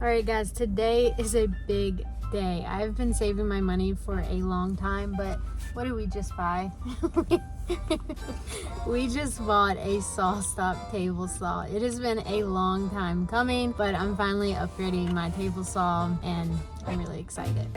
All right, guys, today is a big day. I've been saving my money for a long time, but what did we just buy? We just bought a SawStop table saw. It has been a long time coming, but I'm finally upgrading my table saw and I'm really excited.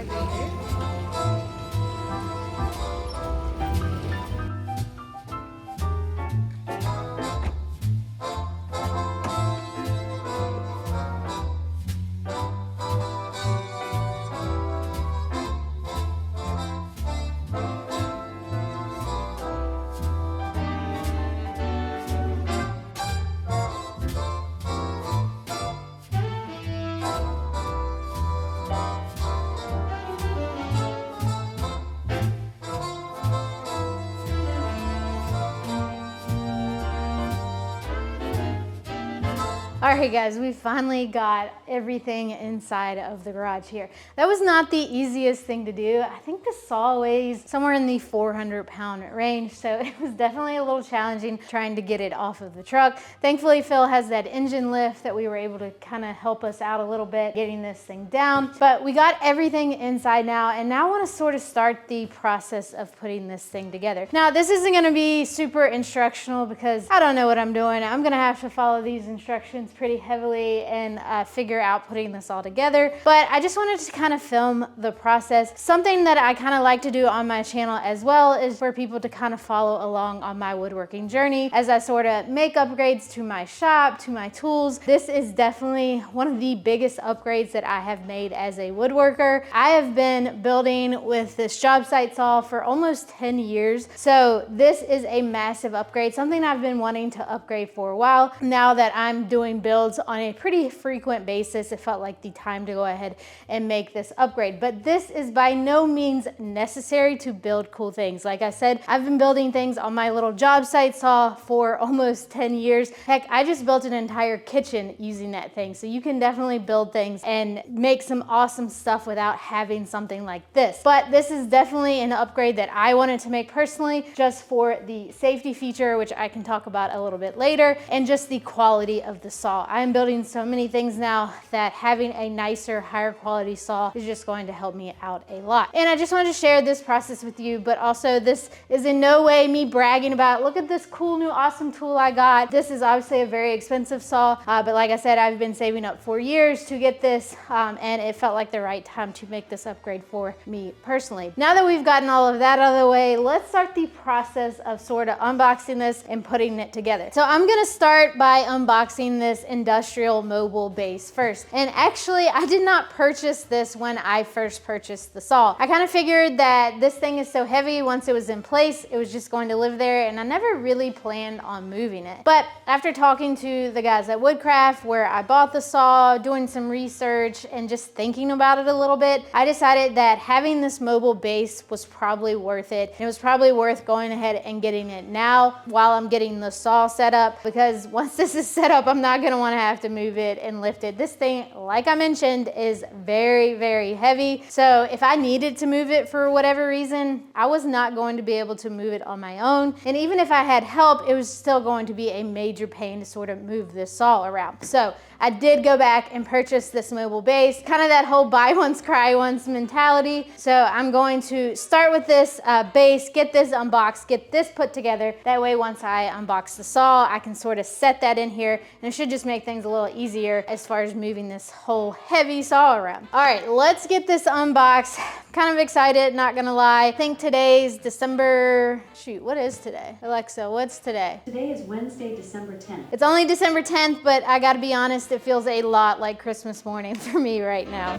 All right, guys, we finally got everything inside of the garage here. That was not the easiest thing to do. I think the saw weighs somewhere in the 400-pound range, so it was definitely a little challenging trying to get it off of the truck. Thankfully, Phil has that engine lift that we were able to kind of help us out a little bit getting this thing down. But we got everything inside now, and now I want to sort of start the process of putting this thing together. Now, this isn't going to be super instructional because I don't know what I'm doing. I'm going to have to follow these instructions pretty heavily and figure out putting this all together. But I just wanted to kind of film the process. Something that I kind of like to do on my channel as well is for people to kind of follow along on my woodworking journey as I sort of make upgrades to my shop, to my tools. This is definitely one of the biggest upgrades that I have made as a woodworker. I have been building with this job site saw for almost 10 years. So this is a massive upgrade, something I've been wanting to upgrade for a while. Now that I'm doing builds on a pretty frequent basis, it felt like the time to go ahead and make this upgrade. But this is by no means necessary to build cool things. Like I said, I've been building things on my little job site saw for almost 10 years. Heck, I just built an entire kitchen using that thing. So you can definitely build things and make some awesome stuff without having something like this. But this is definitely an upgrade that I wanted to make personally, just for the safety feature, which I can talk about a little bit later, and just the quality of the saw. I'm building so many things now that having a nicer, higher quality saw is just going to help me out a lot. And I just wanted to share this process with you, but also this is in no way me bragging about, look at this cool new awesome tool I got. This is obviously a very expensive saw, but like I said, I've been saving up for years to get this, and it felt like the right time to make this upgrade for me personally. Now that we've gotten all of that out of the way, let's start the process of sort of unboxing this and putting it together. So I'm gonna start by unboxing this industrial mobile base first. And actually, I did not purchase this when I first purchased the saw. I kind of figured that this thing is so heavy, once it was in place, it was just going to live there, and I never really planned on moving it. But after talking to the guys at Woodcraft, where I bought the saw, doing some research, and just thinking about it a little bit, I decided that having this mobile base was probably worth it. It was probably worth going ahead and getting it now while I'm getting the saw set up, because once this is set up, I'm not gonna wanna have to move it and lift it. This thing, like I mentioned, is very, very heavy. So if I needed to move it for whatever reason, I was not going to be able to move it on my own. And even if I had help, it was still going to be a major pain to sort of move this saw around. So I did go back and purchase this mobile base, kind of that whole buy once, cry once mentality. So I'm going to start with this base, get this unboxed, get this put together. That way, once I unbox the saw, I can sort of set that in here, and it should just make things a little easier as far as moving this whole heavy saw around. All right, let's get this unboxed. Kind of excited, not gonna lie. I think today's December, shoot, what is today? Alexa, what's today? Today is Wednesday, December 10th. It's only December 10th, but I gotta be honest, it feels a lot like Christmas morning for me right now.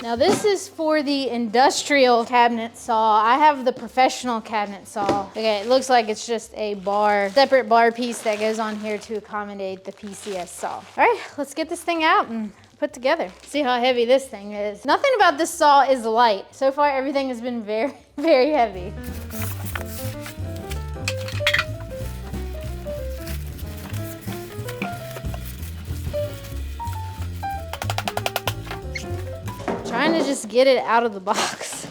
Now this is for the industrial cabinet saw. I have the professional cabinet saw. Okay, it looks like it's just a bar, separate bar piece that goes on here to accommodate the PCS saw. All right, let's get this thing out and put together. See how heavy this thing is. Nothing about this saw is light. So far, everything has been very, very heavy. Trying to just get it out of the box.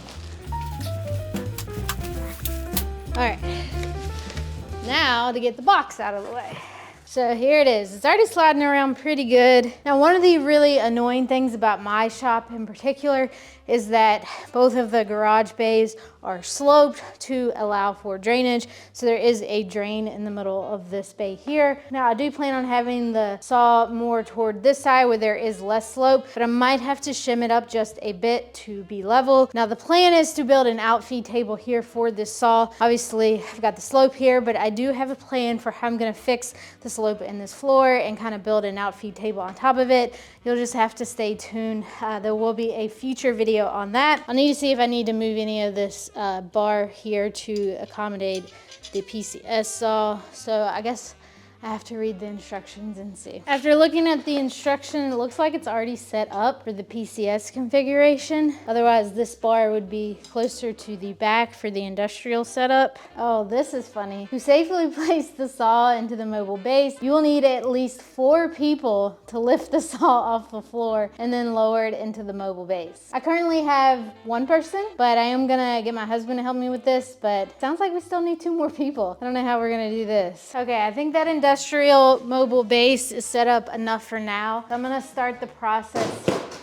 All right, now to get the box out of the way. So here it is. It's already sliding around pretty good. Now, one of the really annoying things about my shop in particular is that both of the garage bays are sloped to allow for drainage. So there is a drain in the middle of this bay here. Now, I do plan on having the saw more toward this side where there is less slope, but I might have to shim it up just a bit to be level. Now, the plan is to build an outfeed table here for this saw. Obviously, I've got the slope here, but I do have a plan for how I'm gonna fix the slope in this floor and kind of build an outfeed table on top of it. You'll just have to stay tuned. There will be a future video on that. I'll need to see if I need to move any of this bar here to accommodate the PCS saw. So I guess I have to read the instructions and see. After looking at the instruction, it looks like it's already set up for the PCS configuration. Otherwise, this bar would be closer to the back for the industrial setup. Oh, this is funny. To safely place the saw into the mobile base, you will need at least 4 people to lift the saw off the floor and then lower it into the mobile base. I currently have 1 person, but I am gonna get my husband to help me with this, but it sounds like we still need 2 more people. I don't know how we're gonna do this. Okay, I think that industrial mobile base is set up enough for now. So I'm gonna start the process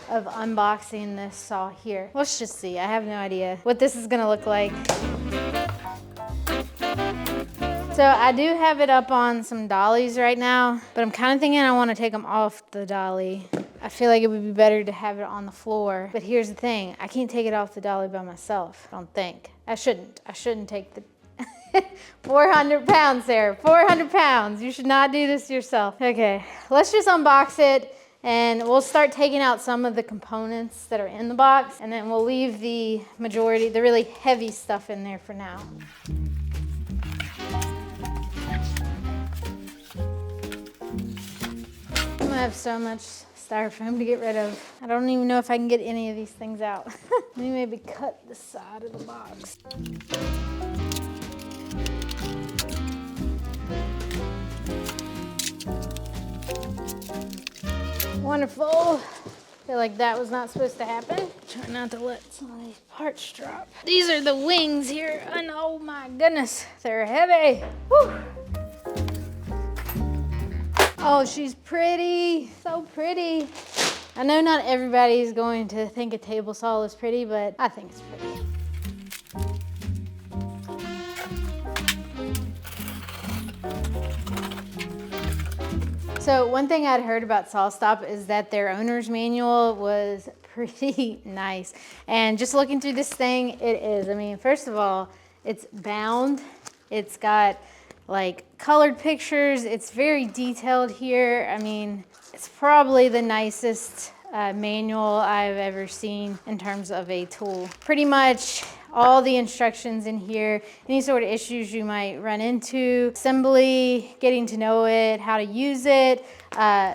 of unboxing this saw here. Let's just see. I have no idea what this is gonna look like. So I do have it up on some dollies right now, but I'm kind of thinking I want to take them off the dolly. I feel like it would be better to have it on the floor. But here's the thing. I can't take it off the dolly by myself, I don't think. I shouldn't take the 400 pounds, Sarah, 400 pounds. You should not do this yourself. Okay, let's just unbox it and we'll start taking out some of the components that are in the box, and then we'll leave the majority, the really heavy stuff in there for now. I'm gonna have so much styrofoam to get rid of. I don't even know if I can get any of these things out. Let me maybe cut the side of the box. Wonderful. Feel like that was not supposed to happen. Try not to let some of these parts drop. These are the wings here, and oh my goodness, they're heavy. Whew. Oh, she's pretty, so pretty. I know not everybody is going to think a table saw is pretty, but I think it's pretty. So one thing I'd heard about SawStop is that their owner's manual was pretty nice. And just looking through this thing, it is. I mean, first of all, it's bound. It's got like colored pictures. It's very detailed here. I mean, it's probably the nicest manual I've ever seen in terms of a tool. Pretty much all the instructions in here, any sort of issues you might run into, assembly, getting to know it, how to use it.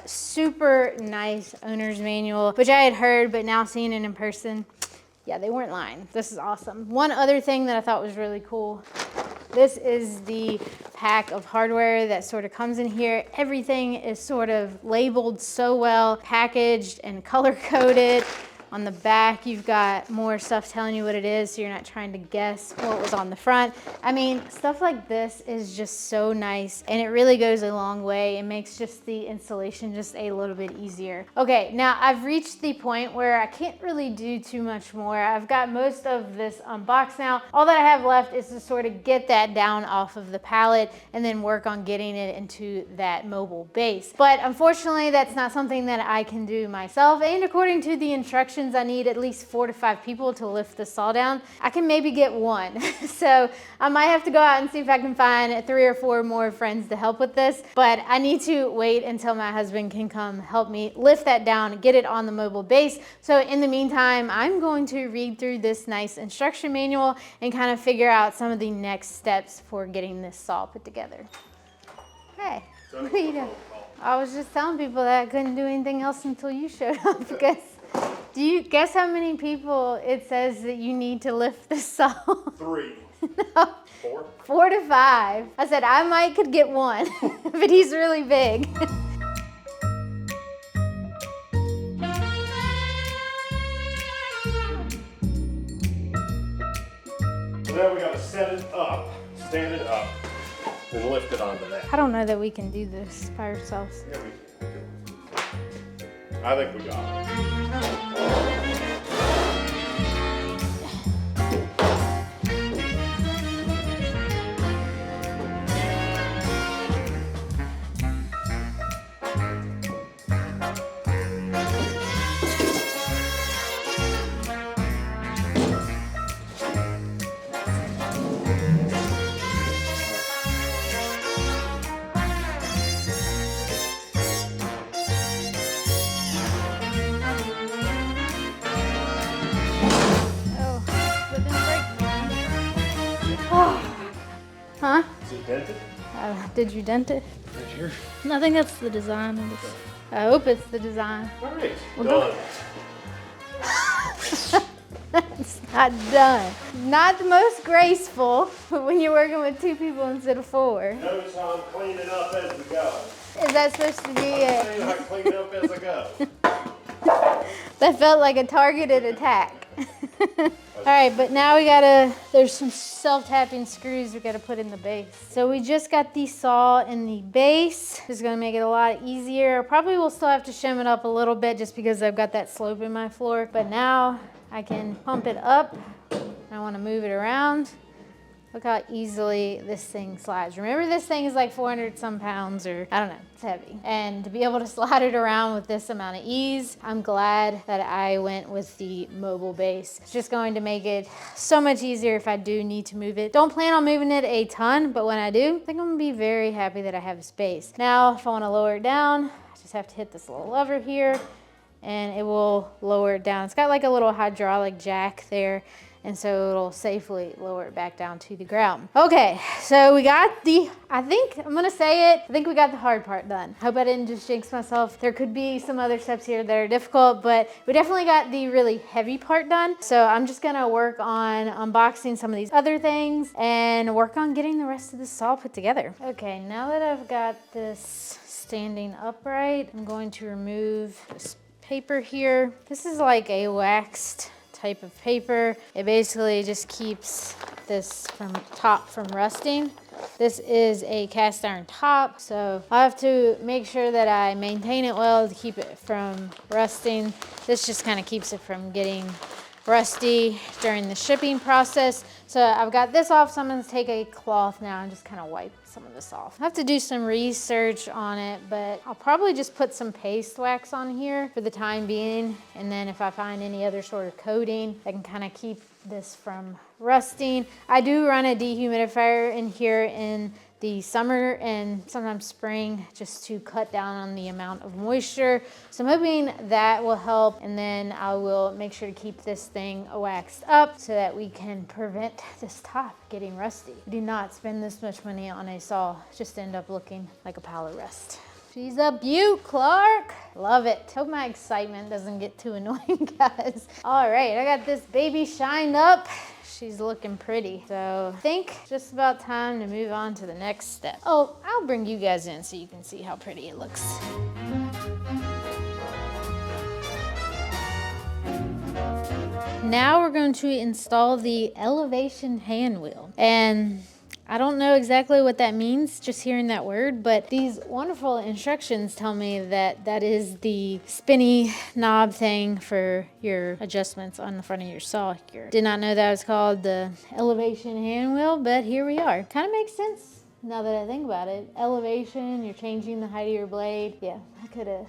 Super nice owner's manual, which I had heard, but now seeing it in person, yeah, they weren't lying. This is awesome. One other thing that I thought was really cool, this is the pack of hardware that sort of comes in here. Everything is sort of labeled so well, packaged and color coded. On the back, you've got more stuff telling you what it is, so you're not trying to guess what was on the front. I mean, stuff like this is just so nice, and it really goes a long way. It makes just the installation just a little bit easier. Okay, now I've reached the point where I can't really do too much more. I've got most of this unboxed now. All that I have left is to sort of get that down off of the pallet and then work on getting it into that mobile base. But unfortunately, that's not something that I can do myself, and according to the instructions, I need at least 4 to 5 people to lift the saw down. I can maybe get 1. So I might have to go out and see if I can find 3 or 4 more friends to help with this, but I need to wait until my husband can come help me lift that down and get it on the mobile base. So in the meantime, I'm going to read through this nice instruction manual and kind of figure out some of the next steps for getting this saw put together. Hey, what are you doing? I was just telling people that I couldn't do anything else until you showed up, because do you guess how many people it says that you need to lift the saw? 3. No. 4? 4 to 5. I said I might could get 1, but he's really big. So now we gotta set it up, stand it up, and lift it onto that. I don't know that we can do this by ourselves. Yeah, we can. I think we got it. Huh? Is it dented? Did you dent it? Right here. I think that's the design of this. I hope it's the design. All right, We're done. It's not done. Not the most graceful when you're working with 2 people instead of 4. Notice how I'm cleaning up as we go. Is that supposed to be I'll tell it? you how I clean up as I go. That felt like a targeted attack. All right, but now there's some self-tapping screws we gotta put in the base. So we just got the saw in the base. This is gonna make it a lot easier. Probably will still have to shim it up a little bit just because I've got that slope in my floor. But now I can pump it up. I wanna move it around. Look how easily this thing slides. Remember, this thing is like 400 some pounds, or I don't know, it's heavy. And to be able to slide it around with this amount of ease, I'm glad that I went with the mobile base. It's just going to make it so much easier if I do need to move it. Don't plan on moving it a ton, but when I do, I think I'm gonna be very happy that I have space. Now, if I wanna lower it down, I just have to hit this little lever here and it will lower it down. It's got like a little hydraulic jack there, and so it'll safely lower it back down to the ground. Okay, so we got I think we got the hard part done. Hope I didn't just jinx myself. There could be some other steps here that are difficult, but we definitely got the really heavy part done. So I'm just gonna work on unboxing some of these other things and work on getting the rest of the saw put together. Okay, now that I've got this standing upright, I'm going to remove this paper here. This is like a waxed type of paper. It basically just keeps this top from rusting. This is a cast iron top, so I have to make sure that I maintain it well to keep it from rusting. This just kind of keeps it from getting rusty during the shipping process. So I've got this off, so I'm gonna take a cloth now and just kind of wipe some of this off. I have to do some research on it, but I'll probably just put some paste wax on here for the time being. And then if I find any other sort of coating that can kind of keep this from rusting. I do run a dehumidifier in here in the summer and sometimes spring just to cut down on the amount of moisture. So I'm hoping that will help, and then I will make sure to keep this thing waxed up so that we can prevent this top getting rusty. Do not spend this much money on a saw, just end up looking like a pile of rust. She's a beaut, Clark. Love it. Hope my excitement doesn't get too annoying, guys. All right, I got this baby shined up. She's looking pretty. So I think just about time to move on to the next step. Oh, I'll bring you guys in so you can see how pretty it looks. Now we're going to install the elevation hand wheel. And I don't know exactly what that means, just hearing that word, but these wonderful instructions tell me that that is the spinny knob thing for your adjustments on the front of your saw here. Did not know that was called the elevation hand wheel, but here we are. Kind of makes sense now that I think about it. Elevation, you're changing the height of your blade. Yeah, I could have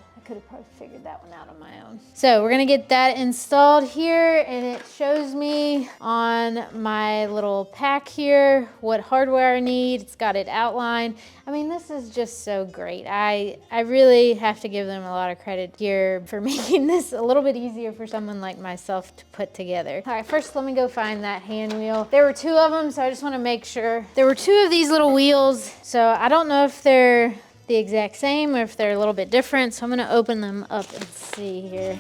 probably figured that one out on my own. So we're gonna get that installed here, and it shows me on my little pack here what hardware I need. It's got it outlined. I mean, this is just so great. I really have to give them a lot of credit here for making this a little bit easier for someone like myself to put together. All right, first let me go find that hand wheel. There were 2 of them, so I just wanna make sure. There were 2 of these little wheels, so I don't know if they're the exact same or if they're a little bit different, so I'm gonna open them up and see here.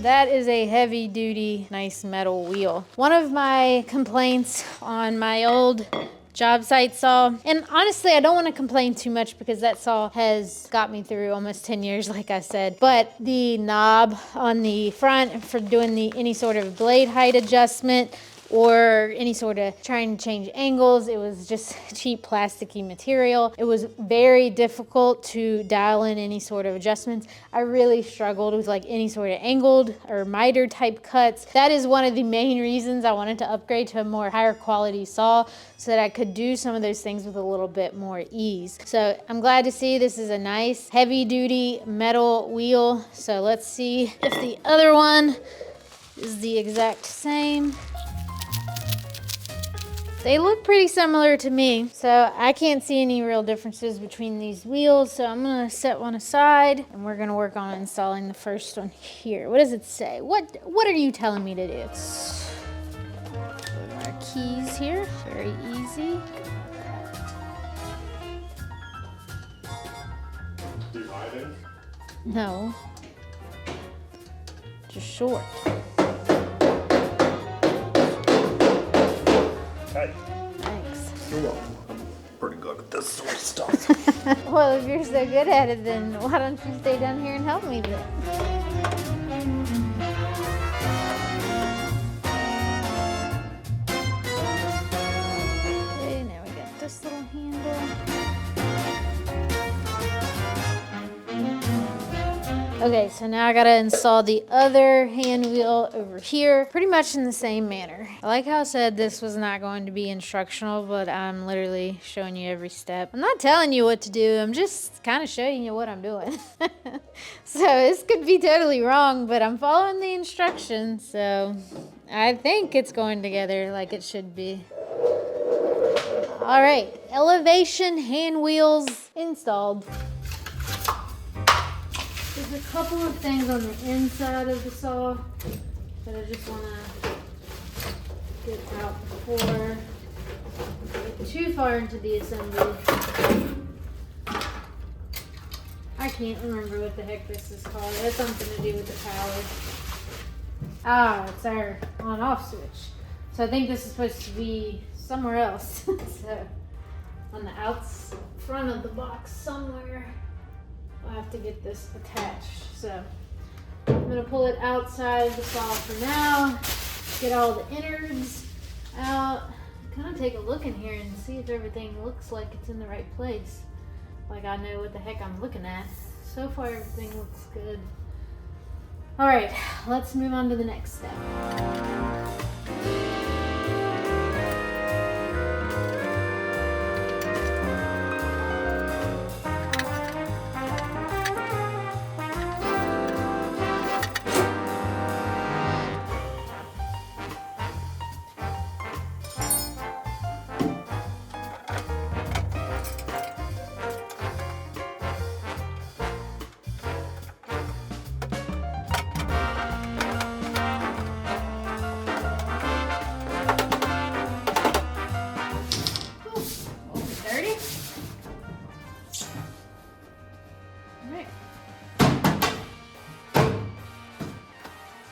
That is a heavy duty, nice metal wheel. One of my complaints on my old job site saw, and honestly I don't want to complain too much because that saw has got me through almost 10 years like I said, but the knob on the front for doing any sort of blade height adjustment or any sort of trying to change angles. It was just cheap plasticky material. It was very difficult to dial in any sort of adjustments. I really struggled with like any sort of angled or miter type cuts. That is one of the main reasons I wanted to upgrade to a more higher quality saw, so that I could do some of those things with a little bit more ease. So I'm glad to see this is a nice heavy duty metal wheel. So let's see if the other one is the exact same. They look pretty similar to me, so I can't see any real differences between these wheels. So I'm gonna set one aside and we're gonna work on installing the first one here. What does it say? What are you telling me to do? It's put our keys here, very easy. Divided. No, just short. Hey, Thanks. you're welcome. I'm pretty good at this sort of stuff. Well, if you're so good at it, then why don't you stay down here and help me then? Okay, now we got this little handle. Okay, so now I gotta install the other hand wheel over here, pretty much in the same manner. I like how I said this was not going to be instructional, but I'm literally showing you every step. I'm not telling you what to do, I'm just kind of showing you what I'm doing. So this could be totally wrong, but I'm following the instructions, so I think it's going together like it should be. All right, elevation hand wheels installed. There's a couple of things on the inside of the saw that I just want to get out before I get too far into the assembly. I can't remember what the heck this is called. It has something to do with the power. Ah, it's our on-off switch. So I think this is supposed to be somewhere else. So on the front of the box somewhere. I'll have to get this attached. So I'm gonna pull it outside the saw for now, get all the innards out, kind of take a look in here and see if everything looks like it's in the right place. Like I know what the heck I'm looking at. So far everything looks good. All right, let's move on to the next step.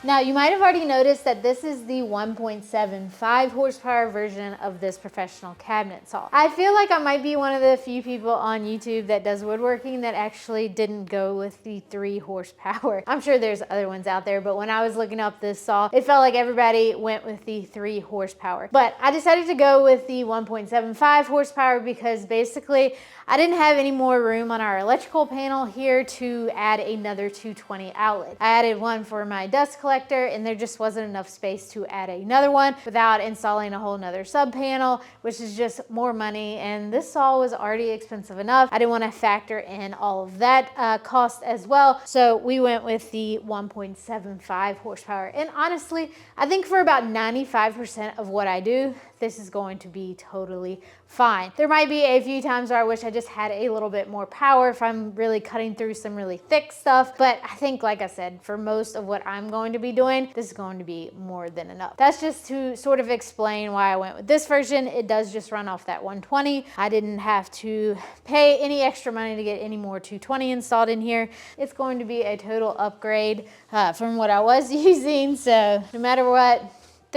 Now, you might have already noticed that this is the 1.75 horsepower version of this professional cabinet saw. I feel like I might be one of the few people on YouTube that does woodworking that actually didn't go with the 3 horsepower. I'm sure there's other ones out there, but when I was looking up this saw, it felt like everybody went with the 3 horsepower. But I decided to go with the 1.75 horsepower because basically I didn't have any more room on our electrical panel here to add another 220 outlet. I added one for my dust collector and there just wasn't enough space to add another one without installing a whole nother sub panel, which is just more money. And this saw was already expensive enough. I didn't want to factor in all of that cost as well. So we went with the 1.75 horsepower. And honestly, I think for about 95% of what I do, this is going to be totally fine. There might be a few times where I wish I just had a little bit more power if I'm really cutting through some really thick stuff. But I think, like I said, for most of what I'm going to be doing, this is going to be more than enough. That's just to sort of explain why I went with this version. It does just run off that 120. I didn't have to pay any extra money to get any more 220 installed in here. It's going to be a total upgrade from what I was using. So no matter what,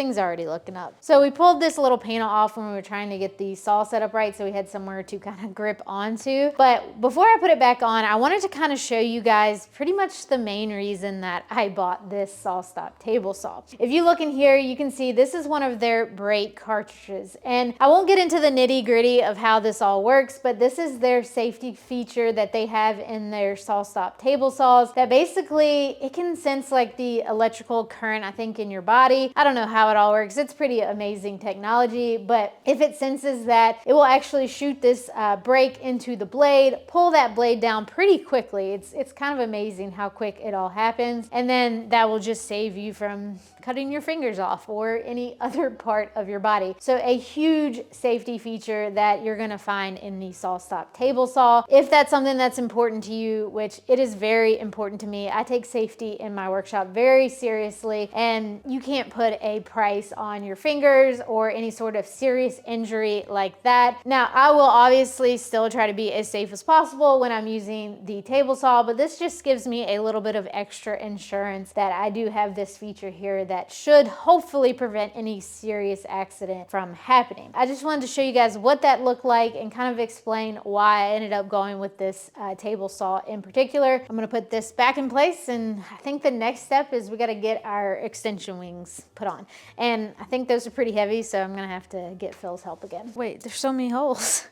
thing's already looking up. So we pulled this little panel off when we were trying to get the saw set up right, so we had somewhere to kind of grip onto. But before I put it back on, I wanted to kind of show you guys pretty much the main reason that I bought this SawStop table saw. If you look in here, you can see this is one of their brake cartridges. And I won't get into the nitty gritty of how this all works, but this is their safety feature that they have in their SawStop table saws that basically it can sense like the electrical current, I think, in your body. I don't know how it all works. It's pretty amazing technology, but if it senses that, it will actually shoot this brake into the blade, pull that blade down pretty quickly. It's kind of amazing how quick it all happens. And then that will just save you from cutting your fingers off or any other part of your body. So a huge safety feature that you're gonna find in the SawStop table saw. If that's something that's important to you, which it is very important to me, I take safety in my workshop very seriously, and you can't put a price on your fingers or any sort of serious injury like that. Now, I will obviously still try to be as safe as possible when I'm using the table saw, but this just gives me a little bit of extra insurance that I do have this feature here that should hopefully prevent any serious accident from happening. I just wanted to show you guys what that looked like and kind of explain why I ended up going with this table saw in particular. I'm gonna put this back in place, and I think the next step is we gotta get our extension wings put on. And I think those are pretty heavy, so I'm gonna have to get Phil's help again. Wait, there's so many holes.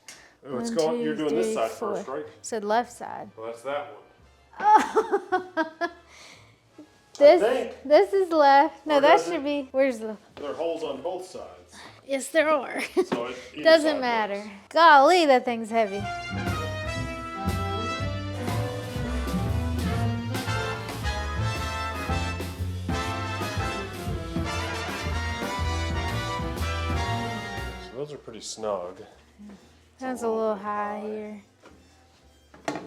Oh, it's going. You're doing this side four. first, right? Said left side. Well, that's that one. Oh. I think. This is left. No, Or that does should it? be, where's the, There are holes on both sides. yes, there are. So either Doesn't side matter. works. Golly, that thing's heavy. So those are pretty snug. That's a little high here. Yeah.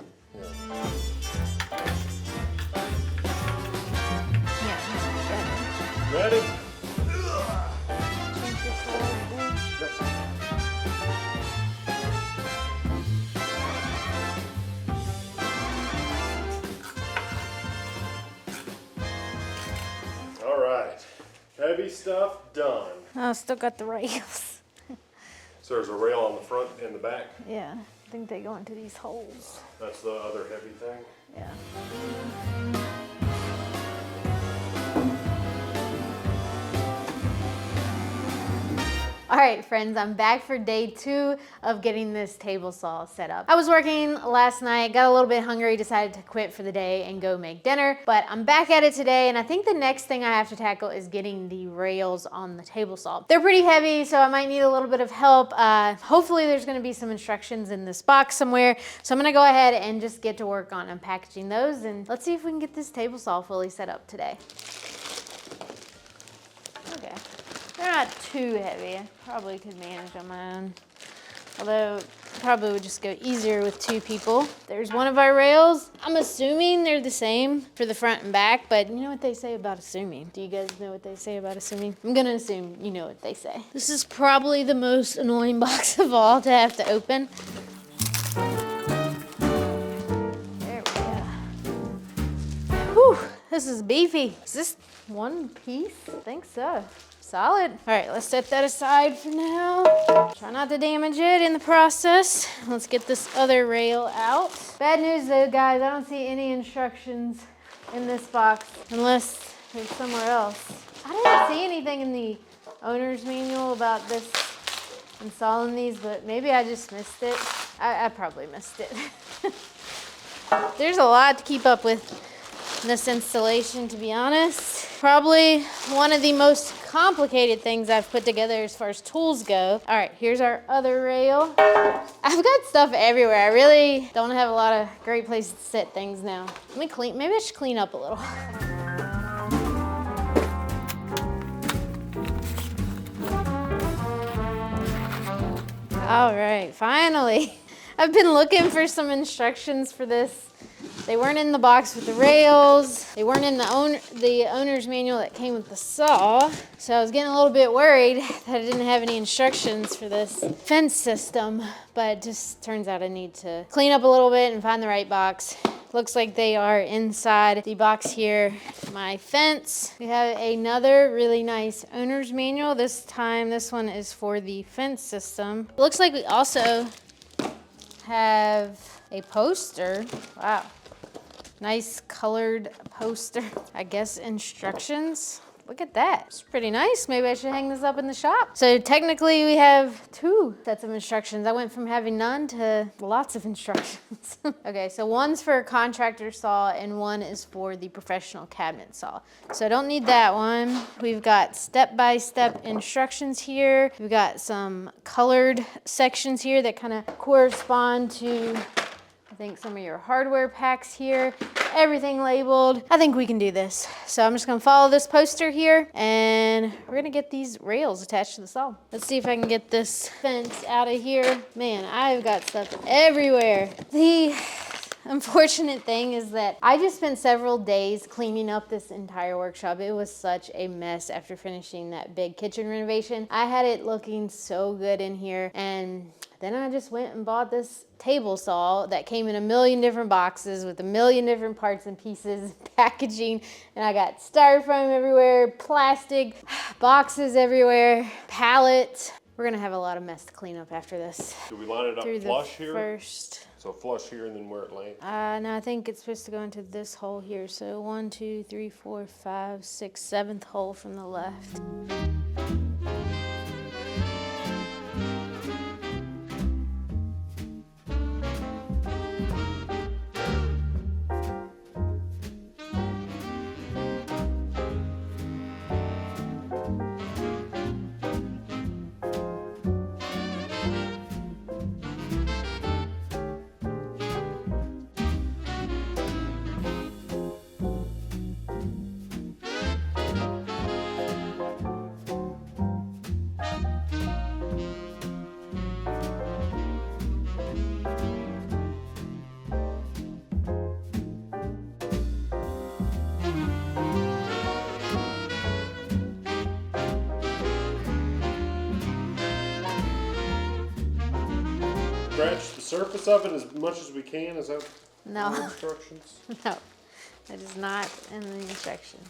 Yeah, Ready? All right. Heavy stuff done. oh, still got the rails. So there's a rail on the front and the back. Yeah, I think they go into these holes. That's the other heavy thing. Yeah. All right, friends, I'm back for day 2 of getting this table saw set up. I was working last night, got a little bit hungry, decided to quit for the day and go make dinner, but I'm back at it today, and I think the next thing I have to tackle is getting the rails on the table saw. They're pretty heavy, so I might need a little bit of help. Hopefully there's gonna be some instructions in this box somewhere, so I'm gonna go ahead and just get to work on unpackaging those, and let's see if we can get this table saw fully set up today. Okay. They're not too heavy. I probably could manage on my own. Although, probably would just go easier with 2 people. There's one of our rails. I'm assuming they're the same for the front and back, but you know what they say about assuming. Do you guys know what they say about assuming? I'm gonna assume you know what they say. This is probably the most annoying box of all to have to open. There we go. Whew, this is beefy. Is this one piece? I think so. Solid. All right, let's set that aside for now. Try not to damage it in the process. Let's get this other rail out. Bad news though, guys, I don't see any instructions in this box unless there's somewhere else. I didn't see anything in the owner's manual about this installing these, but maybe I just missed it. I probably missed it. There's a lot to keep up with in this installation, to be honest. Probably one of the most complicated things I've put together as far as tools go. All right, here's our other rail. I've got stuff everywhere. I really don't have a lot of great places to set things now. Let me clean, maybe I should clean up a little. All right, finally. I've been looking for some instructions for this. They weren't in the box with the rails. They weren't in the owner's manual that came with the saw. So I was getting a little bit worried that I didn't have any instructions for this fence system, but it just turns out I need to clean up a little bit and find the right box. looks like they are inside the box here. My fence. We have another really nice owner's manual. This time, this one is for the fence system. It looks like we also have a poster. Wow. Nice colored poster. I guess instructions. Look at that. It's pretty nice. Maybe I should hang this up in the shop. So technically we have 2 sets of instructions. I went from having none to lots of instructions. Okay, so one's for a contractor saw and one is for the professional cabinet saw. So I don't need that one. We've got step-by-step instructions here. We've got some colored sections here that kind of correspond to, I think, some of your hardware packs here. Everything labeled. I think we can do this. So I'm just gonna follow this poster here and we're gonna get these rails attached to the saw. Let's see if I can get this fence out of here. Man, I've got stuff everywhere. The unfortunate thing is that I just spent several days cleaning up this entire workshop. It was such a mess after finishing that big kitchen renovation. I had it looking so good in here, and then I just went and bought this table saw that came in a million different boxes with a million different parts and pieces, packaging, and I got styrofoam everywhere, plastic, boxes everywhere, pallets. We're gonna have a lot of mess to clean up after this. Do we line it up Through flush the here? first. So flush here and then where it lands? No, I think it's supposed to go into this hole here. So 1, 2, 3, 4, 5, 6, 7th hole from the left. Scratch the surface of it as much as we can, is that No. the instructions? No, that is not in the instructions.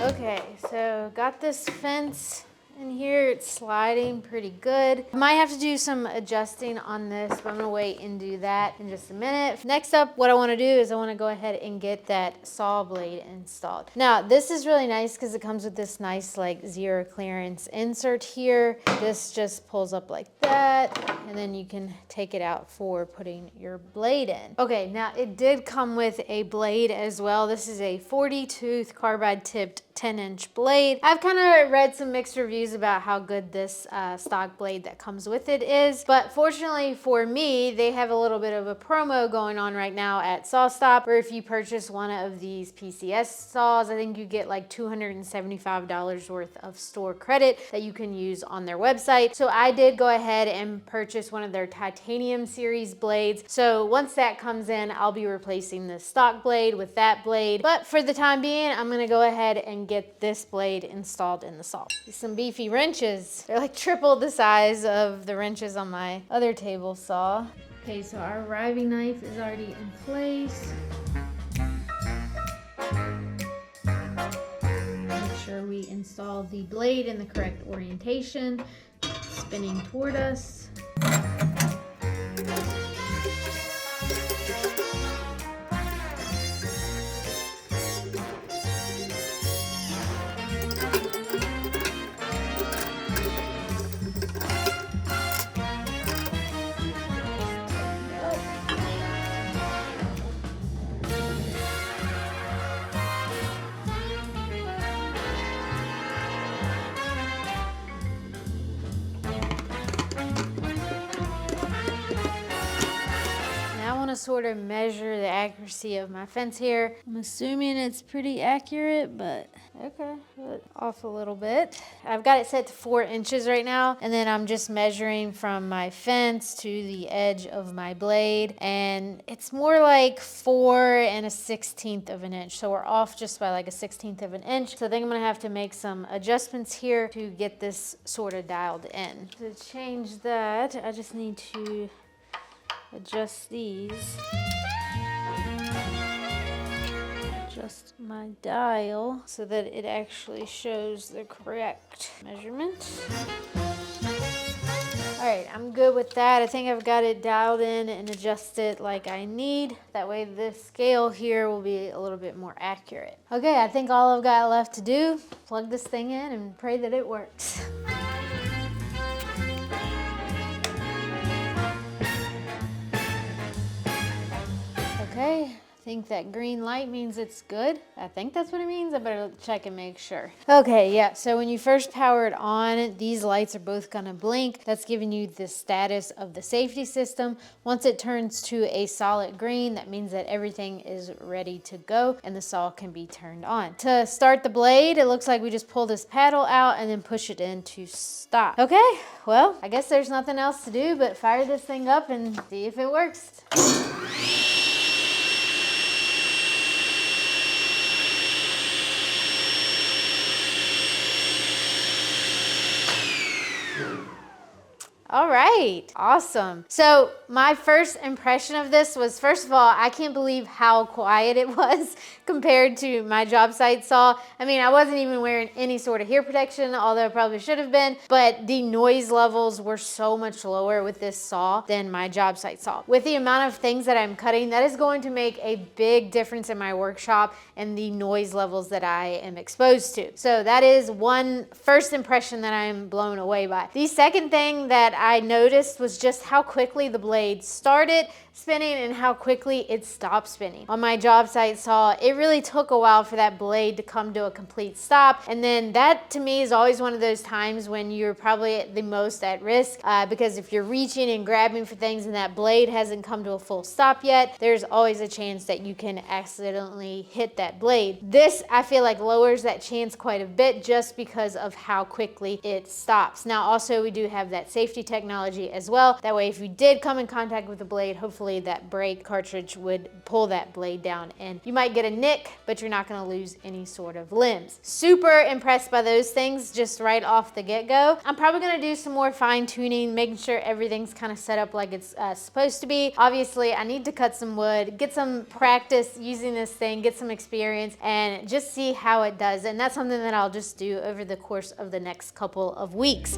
Okay, so got this fence in here. It's sliding pretty good. I might have to do some adjusting on this, but I'm gonna wait and do that in just a minute. Next up, what I wanna do is I wanna go ahead and get that saw blade installed. Now, this is really nice because it comes with this nice like zero clearance insert here. This just pulls up like that, and then you can take it out for putting your blade in. Okay, now it did come with a blade as well. This is a 40 tooth carbide tipped 10-inch blade. I've kind of read some mixed reviews about how good this stock blade that comes with it is, but fortunately for me, they have a little bit of a promo going on right now at SawStop, where if you purchase one of these PCS saws, I think you get like $275 worth of store credit that you can use on their website. So I did go ahead and purchase one of their titanium series blades. So once that comes in, I'll be replacing the stock blade with that blade. But for the time being, I'm gonna go ahead and get this blade installed in the saw. Some beefy wrenches. They're like triple the size of the wrenches on my other table saw. Okay, so our riving knife is already in place. Make sure we install the blade in the correct orientation, spinning toward us. to sort of measure the accuracy of my fence here. I'm assuming it's pretty accurate, but okay, off a little bit. I've got it set to 4 inches right now, and then I'm just measuring from my fence to the edge of my blade, and it's more like 4 1/16 of an inch. So we're off just by like 1/16 of an inch. So I think I'm gonna have to make some adjustments here to get this sort of dialed in. To change that, I just need to adjust these. Adjust my dial so that it actually shows the correct measurement. All right, I'm good with that. I think I've got it dialed in and adjusted like I need. That way this scale here will be a little bit more accurate. Okay, I think all I've got left to do, plug this thing in and pray that it works. Okay, I think that green light means it's good. I think that's what it means. I better check and make sure. Okay, yeah, so when you first power it on, these lights are both gonna blink. That's giving you the status of the safety system. Once it turns to a solid green, that means that everything is ready to go and the saw can be turned on. To start the blade, it looks like we just pull this paddle out and then push it in to stop. Okay, well, I guess there's nothing else to do but fire this thing up and see if it works. All right, awesome. So my first impression of this was, first of all, I can't believe how quiet it was compared to my job site saw. I mean, I wasn't even wearing any sort of hear protection, although I probably should have been, but the noise levels were so much lower with this saw than my job site saw. With the amount of things that I'm cutting, that is going to make a big difference in my workshop and the noise levels that I am exposed to. So that is one first impression that I'm blown away by. The second thing that I noticed was just how quickly the blade started spinning and how quickly it stopped spinning. On my job site saw, it really took a while for that blade to come to a complete stop. And then that to me is always one of those times when you're probably the most at risk because if you're reaching and grabbing for things and that blade hasn't come to a full stop yet, there's always a chance that you can accidentally hit that blade. This, I feel like, lowers that chance quite a bit just because of how quickly it stops. Now, also, we do have that safety technology as well. That way, if you did come in contact with the blade, hopefully that brake cartridge would pull that blade down and you might get a nick, but you're not gonna lose any sort of limbs. Super impressed by those things just right off the get-go. I'm probably gonna do some more fine tuning, making sure everything's kind of set up like it's supposed to be. Obviously, I need to cut some wood, get some practice using this thing, get some experience, and just see how it does. And that's something that I'll just do over the course of the next couple of weeks.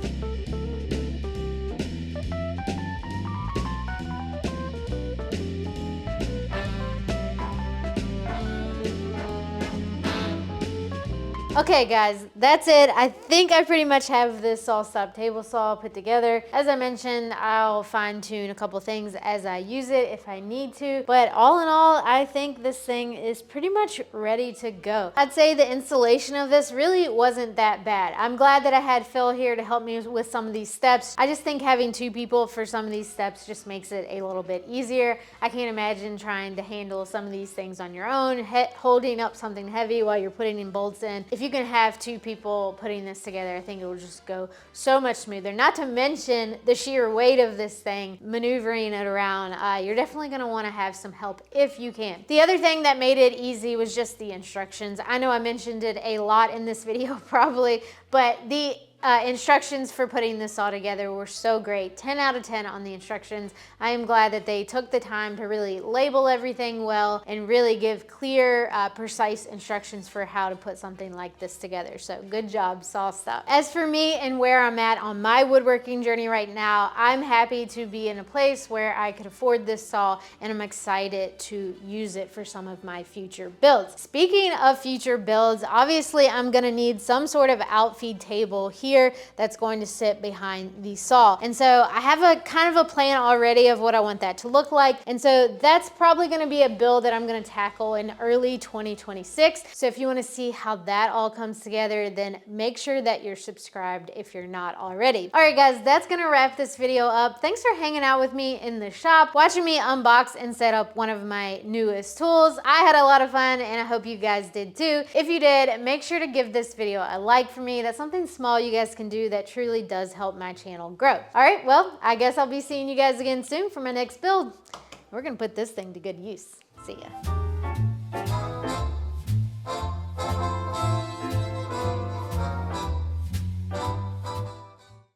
Okay guys, that's it. I think I pretty much have this SawStop table saw put together. As I mentioned, I'll fine tune a couple things as I use it if I need to. But all in all, I think this thing is pretty much ready to go. I'd say the installation of this really wasn't that bad. I'm glad that I had Phil here to help me with some of these steps. I just think having 2 people for some of these steps just makes it a little bit easier. I can't imagine trying to handle some of these things on your own, holding up something heavy while you're putting in bolts in. If you can have 2 people putting this together, I think it will just go so much smoother. Not to mention the sheer weight of this thing, maneuvering it around. You're definitely gonna wanna have some help if you can. The other thing that made it easy was just the instructions. I know I mentioned it a lot in this video probably, but the instructions for putting this all together were so great. 10 out of 10 on the instructions. I am glad that they took the time to really label everything well and really give clear, precise instructions for how to put something like this together. So good job, SawStop. As for me and where I'm at on my woodworking journey right now, I'm happy to be in a place where I could afford this saw and I'm excited to use it for some of my future builds. Speaking of future builds, obviously I'm gonna need some sort of outfeed table here here that's going to sit behind the saw. And so I have a kind of a plan already of what I want that to look like. And so that's probably gonna be a build that I'm gonna tackle in early 2026. So if you wanna see how that all comes together, then make sure that you're subscribed if you're not already. All right, guys, that's gonna wrap this video up. Thanks for hanging out with me in the shop, watching me unbox and set up one of my newest tools. I had a lot of fun and I hope you guys did too. If you did, make sure to give this video a like for me. That's something small you guys can do that truly does help my channel grow. All right, well, I guess I'll be seeing you guys again soon for my next build. We're gonna put this thing to good use. See ya.